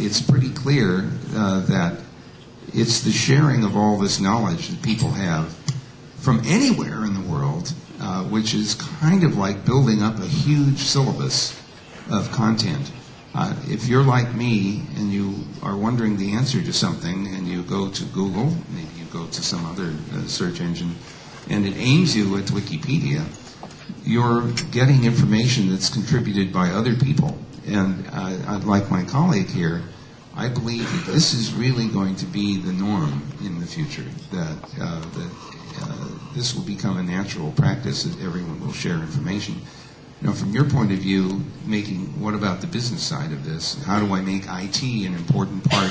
it's pretty clear that it's the sharing of all this knowledge that people have from anywhere in the world, which is kind of like building up a huge syllabus of content. If you're like me and you are wondering the answer to something and you go to Google, maybe you go to some other search engine, and it aims you at Wikipedia, you're getting information that's contributed by other people. And like my colleague here, I believe that this is really going to be the norm in the future, that this will become a natural practice that everyone will share information. Now, from your point of view, what about the business side of this? How do I make IT an important part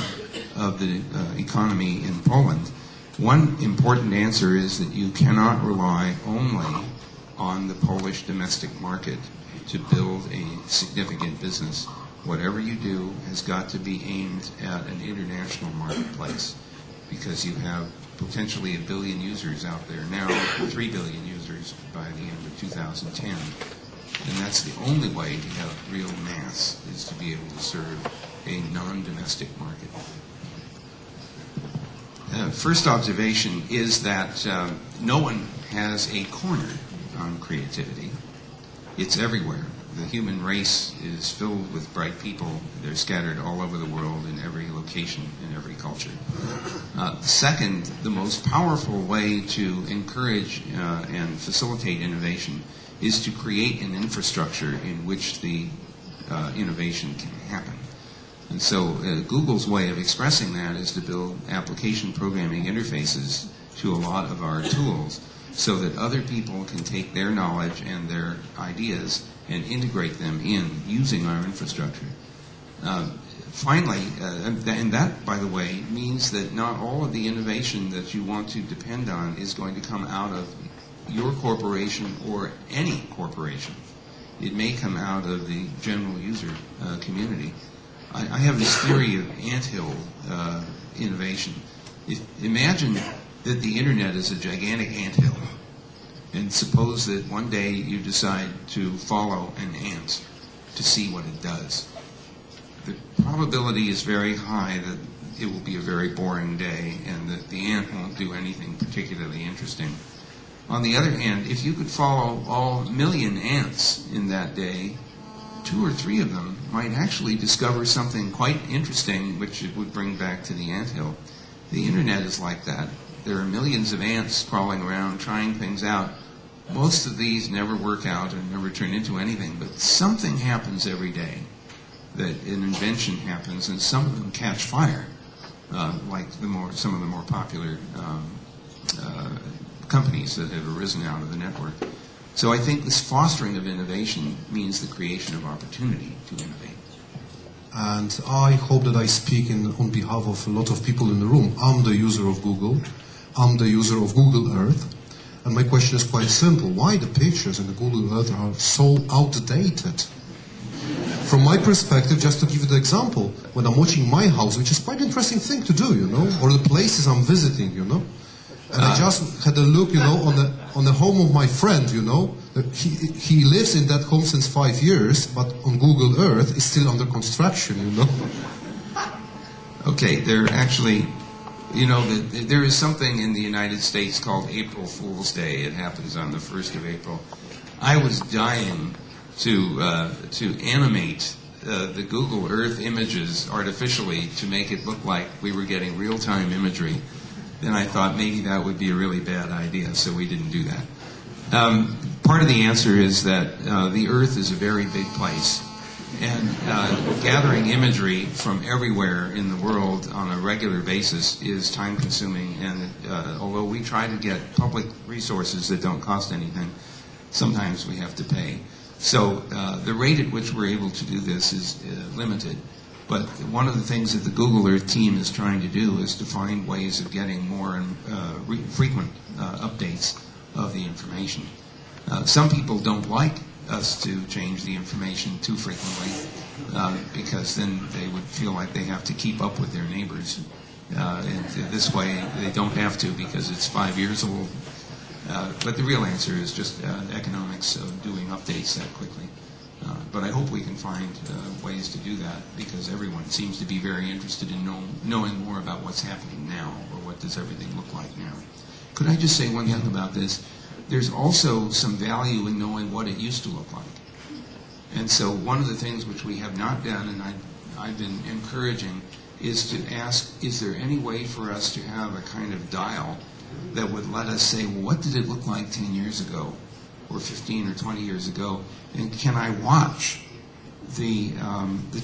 of the economy in Poland? One important answer is that you cannot rely only on the Polish domestic market to build a significant business. Whatever you do has got to be aimed at an international marketplace, because you have potentially 1 billion users out there now, 3 billion users by the end of 2010. And that's the only way to have real mass, is to be able to serve a non-domestic market. First observation is that no one has a corner on creativity. It's everywhere. The human race is filled with bright people. They're scattered all over the world in every location, in every culture. Second, the most powerful way to encourage and facilitate innovation is to create an infrastructure in which the innovation can happen. And so Google's way of expressing that is to build application programming interfaces to a lot of our tools so that other people can take their knowledge and their ideas and integrate them in using our infrastructure. Finally, and that, by the way, means that not all of the innovation that you want to depend on is going to come out of your corporation or any corporation. It may come out of the general user community. I have this theory of anthill innovation. Imagine that the internet is a gigantic anthill, and suppose that one day you decide to follow an ant to see what it does. The probability is very high that it will be a very boring day and that the ant won't do anything particularly interesting. On the other hand, if you could follow all 1 million ants in that day, 2 or 3 of them might actually discover something quite interesting, which it would bring back to the anthill. The internet is like that. There are millions of ants crawling around trying things out. Most of these never work out and never turn into anything, but something happens every day, that an invention happens, and some of them catch fire, like some of the more popular companies that have arisen out of the network. So I think this fostering of innovation means the creation of opportunity to innovate. And I hope that I speak on behalf of a lot of people in the room. I'm the user of Google. I'm the user of Google Earth. And my question is quite simple. Why the pictures in the Google Earth are so outdated? From my perspective, just to give you the example, when I'm watching my house, which is quite an interesting thing to do, or the places I'm visiting, And I just had a look, on the home of my friend, He lives in that home since 5 years, but on Google Earth is still under construction, Okay, there is something in the United States called April Fool's Day. It happens on the 1st of April. I was dying to animate the Google Earth images artificially to make it look like we were getting real-time imagery. Then I thought maybe that would be a really bad idea, so we didn't do that. Part of the answer is that the Earth is a very big place, and gathering imagery from everywhere in the world on a regular basis is time-consuming, and although we try to get public resources that don't cost anything, sometimes we have to pay. So the rate at which we're able to do this is limited. But one of the things that the Google Earth team is trying to do is to find ways of getting more and frequent updates of the information. Some people don't like us to change the information too frequently because then they would feel like they have to keep up with their neighbors. And this way they don't have to because it's 5 years old. But the real answer is just economics of doing updates that quickly. but I hope we can find ways to do that, because everyone seems to be very interested in knowing more about what's happening now, or what does everything look like now. Could I just say one thing about this? There's also some value in knowing what it used to look like. And so one of the things which we have not done, and I've been encouraging, is to ask, is there any way for us to have a kind of dial that would let us say, well, what did it look like 10 years ago, or 15 or 20 years ago, and can I watch the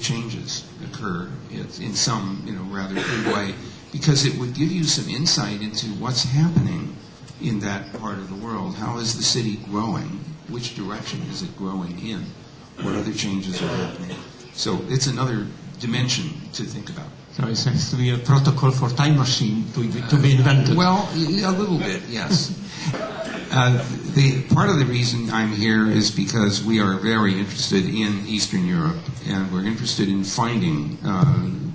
changes occur in some rather good way, because it would give you some insight into what's happening in that part of the world. How is the city growing? Which direction is it growing in? What other changes are happening? So it's another dimension to think about. So it seems to be a protocol for time machine to be invented. Well, a little bit, yes. The part of the reason I'm here is because we are very interested in Eastern Europe, and we're interested in finding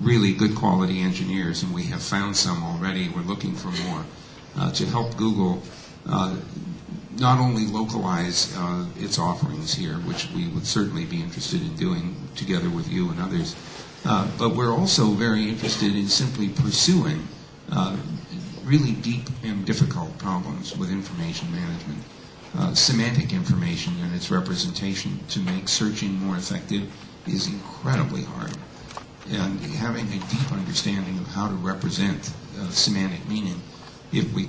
really good quality engineers, and we have found some already. We're looking for more to help Google not only localize its offerings here, which we would certainly be interested in doing together with you and others, but we're also very interested in simply pursuing really deep and difficult problems with information management. Semantic information and its representation to make searching more effective is incredibly hard. And having a deep understanding of how to represent semantic meaning, if we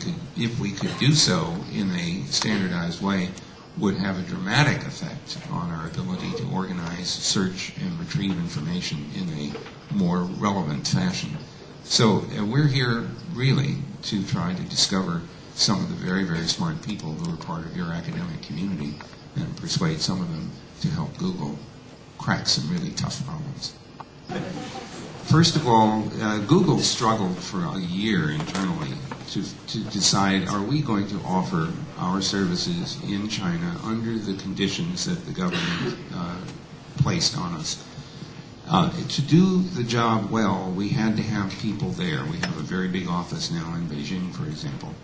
could do so in a standardized way, would have a dramatic effect on our ability to organize, search, and retrieve information in a more relevant fashion. So we're here really to try to discover some of the very, very smart people who are part of your academic community and persuade some of them to help Google crack some really tough problems. First of all, Google struggled for a year internally to decide, are we going to offer our services in China under the conditions that the government placed on us. To do the job well, we had to have people there. We have a very big office now in Beijing, for example.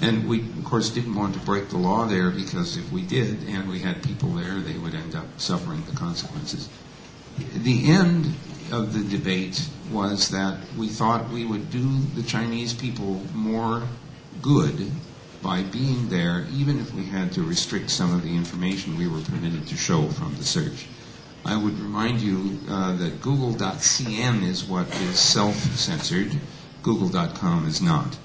And we, of course, didn't want to break the law there, because if we did and we had people there, they would end up suffering the consequences. The end of the debate was that we thought we would do the Chinese people more good by being there, even if we had to restrict some of the information we were permitted to show from the search. I would remind you that Google.cn is what is self-censored. Google.com is not.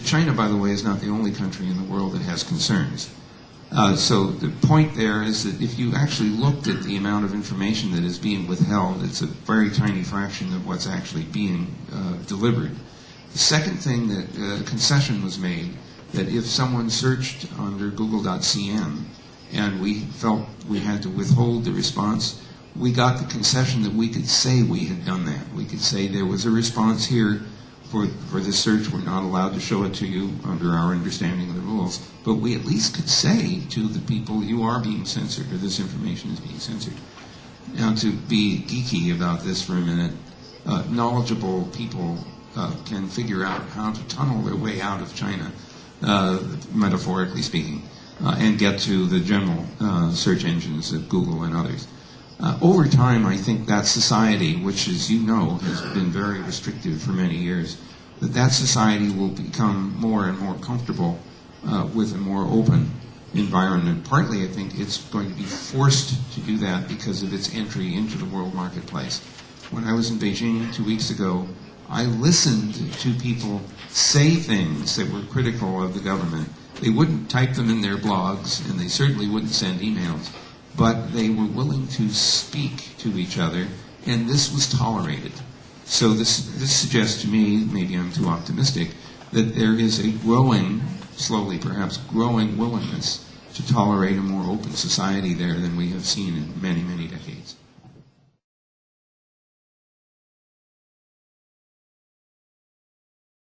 China, by the way, is not the only country in the world that has concerns. So the point there is that if you actually looked at the amount of information that is being withheld, it's a very tiny fraction of what's actually being delivered. The second thing that concession was made, that if someone searched under Google.cn and we felt we had to withhold the response, we got the concession that we could say we had done that. We could say there was a response here for this search. We're not allowed to show it to you under our understanding of the rules, but we at least could say to the people, you are being censored, or this information is being censored. Now, to be geeky about this for a minute, knowledgeable people can figure out how to tunnel their way out of China, metaphorically speaking, and get to the general search engines of Google and others. Over time, I think that society, which, as you know, has been very restrictive for many years, that society will become more and more comfortable with a more open environment. Partly, I think it's going to be forced to do that because of its entry into the world marketplace. When I was in Beijing 2 weeks ago, I listened to people say things that were critical of the government. They wouldn't type them in their blogs, and they certainly wouldn't send emails, but they were willing to speak to each other, and this was tolerated. So this suggests to me, maybe I'm too optimistic, that there is a growing, slowly perhaps growing willingness to tolerate a more open society there than we have seen in many, many decades.